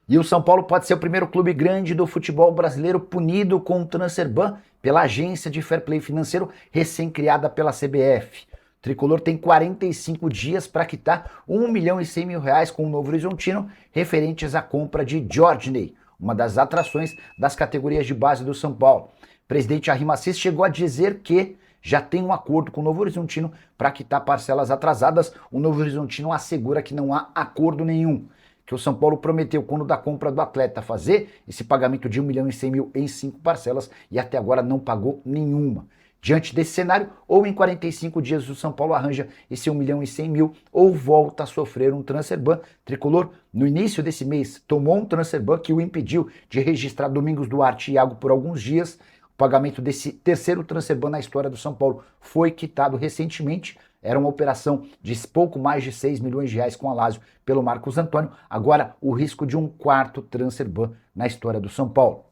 E o São Paulo pode ser o primeiro clube grande do futebol brasileiro punido com o transfer ban pela Agência de Fair Play Financeiro recém-criada pela CBF. O Tricolor tem 45 dias para quitar 1.100.000 reais com o Novo Horizontino referentes à compra de Jorginho, uma das atrações das categorias de base do São Paulo. O presidente Arrim Assis chegou a dizer que já tem um acordo com o Novo Horizontino para quitar parcelas atrasadas. O Novo Horizontino assegura que não há acordo nenhum, que o São Paulo prometeu, quando da compra do atleta, fazer esse pagamento de 1.100.000 em 5 parcelas e até agora não pagou nenhuma. Diante desse cenário, ou em 45 dias o São Paulo arranja esse 1.100.000 ou volta a sofrer um transfer ban. Tricolor, no início desse mês, tomou um transfer ban que o impediu de registrar Domingos Duarte e Iago por alguns dias. O pagamento desse terceiro transfer ban na história do São Paulo foi quitado recentemente. Era uma operação de pouco mais de 6 milhões de reais com a Lazio pelo Marcos Antônio. Agora, o risco de um quarto transfer ban na história do São Paulo.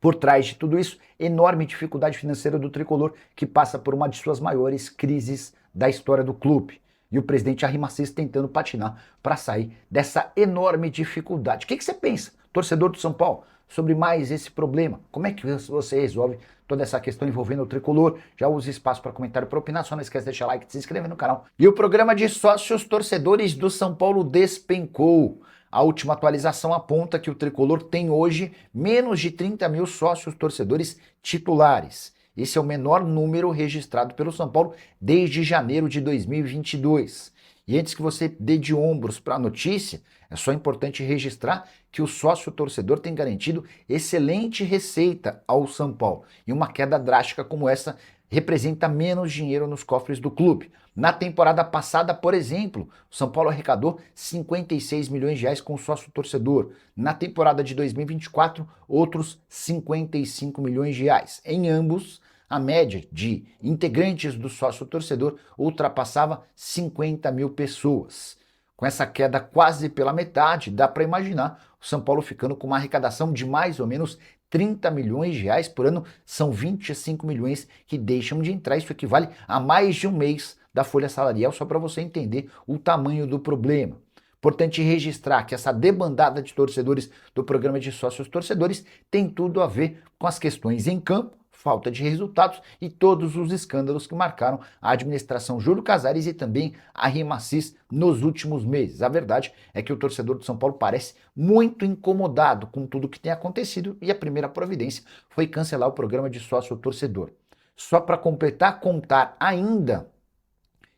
Por trás de tudo isso, enorme dificuldade financeira do Tricolor, que passa por uma de suas maiores crises da história do clube. E o presidente Arrim Assis tentando patinar para sair dessa enorme dificuldade. O que você pensa, torcedor do São Paulo, sobre mais esse problema? Como é que você resolve toda essa questão envolvendo o Tricolor? Já use espaço para comentário, para opinar, só não esquece de deixar like e se inscrever no canal. E o programa de sócios torcedores do São Paulo despencou. A última atualização aponta que o Tricolor tem hoje menos de 30 mil sócios torcedores titulares. Esse é o menor número registrado pelo São Paulo desde janeiro de 2022. E antes que você dê de ombros para a notícia, é só importante registrar que o sócio torcedor tem garantido excelente receita ao São Paulo. E uma queda drástica como essa representa menos dinheiro nos cofres do clube. Na temporada passada, por exemplo, o São Paulo arrecadou 56 milhões de reais com o sócio torcedor. Na temporada de 2024, outros 55 milhões de reais. Em ambos, a média de integrantes do sócio torcedor ultrapassava 50 mil pessoas. Com essa queda quase pela metade, dá para imaginar o São Paulo ficando com uma arrecadação de mais ou menos 30 milhões de reais por ano. São 25 milhões que deixam de entrar. Isso equivale a mais de um mês da folha salarial, só para você entender o tamanho do problema. Importante registrar que essa debandada de torcedores do programa de sócios torcedores tem tudo a ver com as questões em campo, falta de resultados e todos os escândalos que marcaram a administração Júlio Casares e também a Arrim Assis nos últimos meses. A verdade é que o torcedor do São Paulo parece muito incomodado com tudo que tem acontecido e a primeira providência foi cancelar o programa de sócio torcedor. Só para completar, contar ainda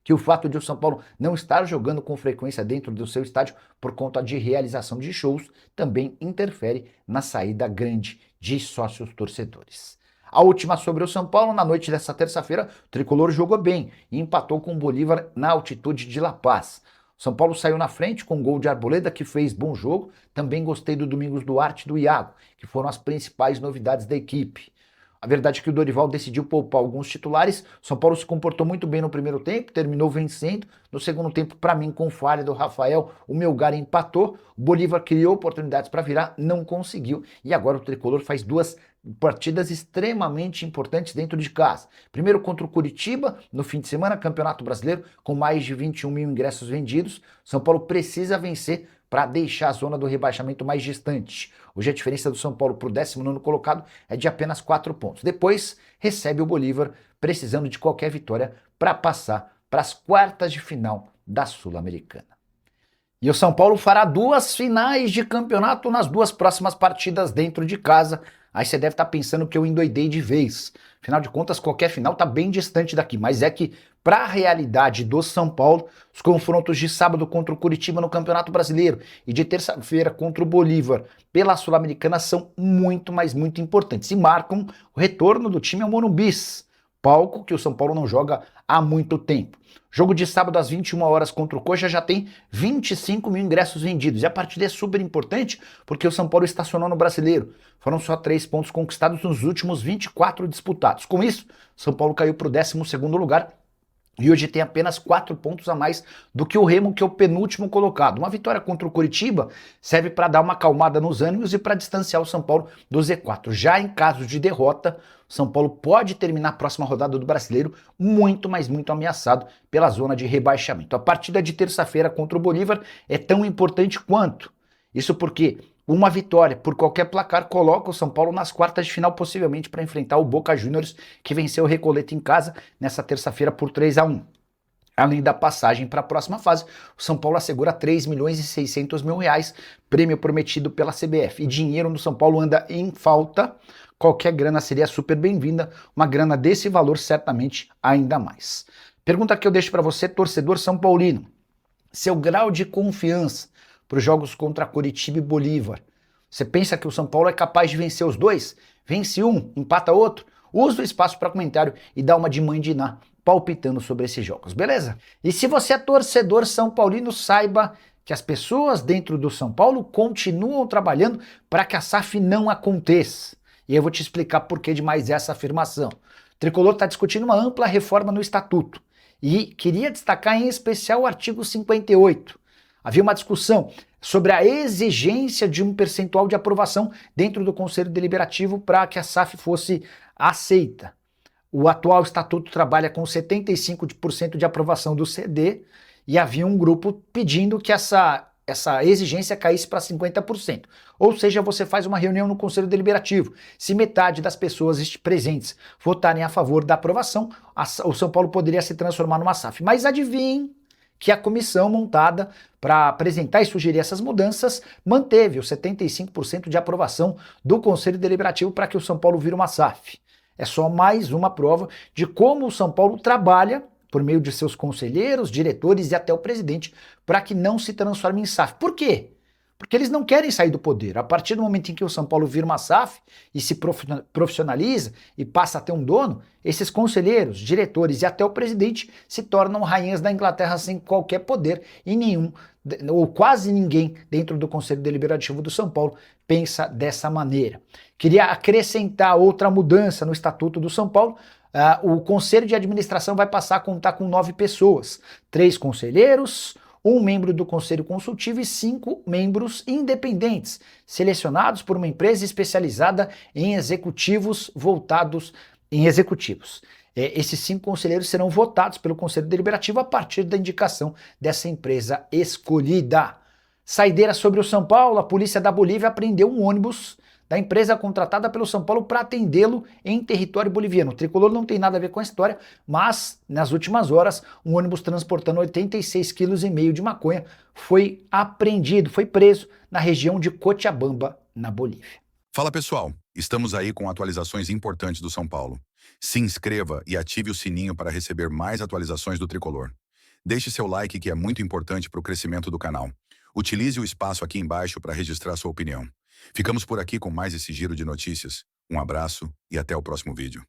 que o fato de o São Paulo não estar jogando com frequência dentro do seu estádio por conta de realização de shows também interfere na saída grande de sócios torcedores. A última sobre o São Paulo: na noite dessa terça-feira, o Tricolor jogou bem e empatou com o Bolívar na altitude de La Paz. O São Paulo saiu na frente com um gol de Arboleda, que fez bom jogo. Também gostei do Domingos Duarte e do Iago, que foram as principais novidades da equipe. A verdade é que o Dorival decidiu poupar alguns titulares. O São Paulo se comportou muito bem no primeiro tempo, terminou vencendo. No segundo tempo, para mim, com falha do Rafael, o Melgar empatou. O Bolívar criou oportunidades para virar, não conseguiu. E agora o Tricolor faz duas partidas extremamente importantes dentro de casa. Primeiro contra o Curitiba, no fim de semana, Campeonato Brasileiro, com mais de 21 mil ingressos vendidos. São Paulo precisa vencer para deixar a zona do rebaixamento mais distante. Hoje a diferença do São Paulo para o 19º colocado é de apenas 4 pontos. Depois recebe o Bolívar, precisando de qualquer vitória para passar para as quartas de final da Sul-Americana. E o São Paulo fará duas finais de campeonato nas duas próximas partidas dentro de casa. Aí você deve estar pensando que eu endoidei de vez. Afinal de contas, qualquer final está bem distante daqui. Mas é que, para a realidade do São Paulo, os confrontos de sábado contra o Curitiba no Campeonato Brasileiro e de terça-feira contra o Bolívar pela Sul-Americana são muito, mas muito importantes. E marcam o retorno do time ao Morumbi, palco que o São Paulo não joga há muito tempo. Jogo de sábado às 21 horas contra o Coxa já tem 25 mil ingressos vendidos. E a partida é super importante porque o São Paulo estacionou no Brasileiro. Foram só 3 pontos conquistados nos últimos 24 disputados. Com isso, São Paulo caiu para o 12º lugar e hoje tem apenas 4 pontos a mais do que o Remo, que é o penúltimo colocado. Uma vitória contra o Curitiba serve para dar uma acalmada nos ânimos e para distanciar o São Paulo do Z4. Já em caso de derrota, o São Paulo pode terminar a próxima rodada do Brasileiro muito, mas muito ameaçado pela zona de rebaixamento. A partida de terça-feira contra o Bolívar é tão importante quanto. Isso porque Uma vitória por qualquer placar coloca o São Paulo nas quartas de final, possivelmente para enfrentar o Boca Juniors, que venceu o Recoleta em casa nessa terça-feira por 3-1. Além da passagem para a próxima fase, o São Paulo assegura 3 milhões e 600 mil reais, prêmio prometido pela CBF. E dinheiro no São Paulo anda em falta, qualquer grana seria super bem-vinda, uma grana desse valor certamente ainda mais. Pergunta que eu deixo para você, torcedor são paulino. Seu grau de confiança para os jogos contra Coritiba e Bolívar. Você pensa que o São Paulo é capaz de vencer os dois? Vence um, empata outro? Usa o espaço para comentário e dá uma de mãe de Iná, palpitando sobre esses jogos, beleza? E se você é torcedor são paulino, saiba que as pessoas dentro do São Paulo continuam trabalhando para que a SAF não aconteça. E eu vou te explicar por que de mais essa afirmação. O Tricolor está discutindo uma ampla reforma no Estatuto e queria destacar em especial o artigo 58. Havia uma discussão sobre a exigência de um percentual de aprovação dentro do Conselho Deliberativo para que a SAF fosse aceita. O atual estatuto trabalha com 75% de aprovação do CD e havia um grupo pedindo que essa exigência caísse para 50%. Ou seja, você faz uma reunião no Conselho Deliberativo. Se metade das pessoas presentes votarem a favor da aprovação, o São Paulo poderia se transformar numa SAF. Mas adivinhem que a comissão montada para apresentar e sugerir essas mudanças manteve os 75% de aprovação do Conselho Deliberativo para que o São Paulo vire uma SAF. É só mais uma prova de como o São Paulo trabalha por meio de seus conselheiros, diretores e até o presidente para que não se transforme em SAF. Por quê? Porque eles não querem sair do poder. A partir do momento em que o São Paulo vira uma SAF e se profissionaliza e passa a ter um dono, esses conselheiros, diretores e até o presidente se tornam rainhas da Inglaterra sem qualquer poder e nenhum, ou quase ninguém dentro do Conselho Deliberativo do São Paulo pensa dessa maneira. Queria acrescentar outra mudança no Estatuto do São Paulo. O Conselho de Administração vai passar a contar com 9 pessoas, 3 conselheiros, 1 membro do Conselho Consultivo e 5 membros independentes, selecionados por uma empresa especializada em executivos voltados em executivos. Esses 5 conselheiros serão votados pelo Conselho Deliberativo a partir da indicação dessa empresa escolhida. Saideira sobre o São Paulo, a polícia da Bolívia apreendeu um ônibus da empresa contratada pelo São Paulo para atendê-lo em território boliviano. O Tricolor não tem nada a ver com a história, mas nas últimas horas, um ônibus transportando 86,5 kg de maconha foi apreendido, foi preso na região de Cochabamba, na Bolívia. Fala pessoal, estamos aí com atualizações importantes do São Paulo. Se inscreva e ative o sininho para receber mais atualizações do Tricolor. Deixe seu like que é muito importante para o crescimento do canal. Utilize o espaço aqui embaixo para registrar sua opinião. Ficamos por aqui com mais esse giro de notícias. Um abraço e até o próximo vídeo.